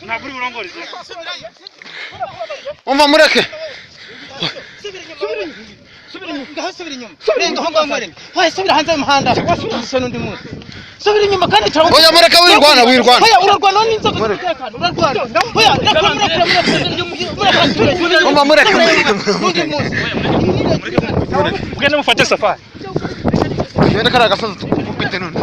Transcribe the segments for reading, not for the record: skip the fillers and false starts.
ntabwo uri burongorize. umva mureke Subira inyuma. Renga aho ngaho mwere. Hoya subira hanze y'umuhanda. Wasubira n'undi munsi. Subira inyuma kandi tawo. oya mureke wirwana Hoya urarwana n'inzoga z'umutekano. Urarwana. Hoya umva mureke n'undi munsi. Ugende mufate Safari. genda kariya gasozi tukubite none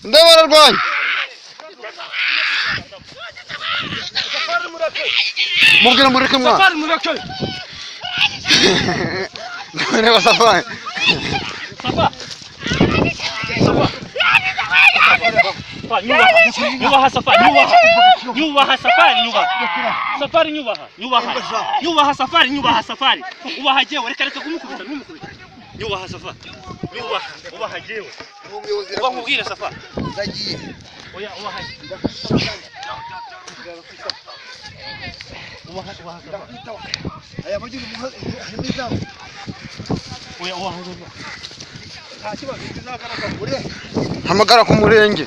ndeba bararwanya mubwira mureke mwa Safari mureke. ndeba Safari Nyubaha Safari, nyubaha Safari, nyubaha Safari, ubaha jewe, reka kumukubita. Nyubaha Safari, ubaha jewe. Uba nkubwire Safari. ndagiye Oya, ubaha. aya bagira umuhanda Oya, ubaha. hamagara ku murenge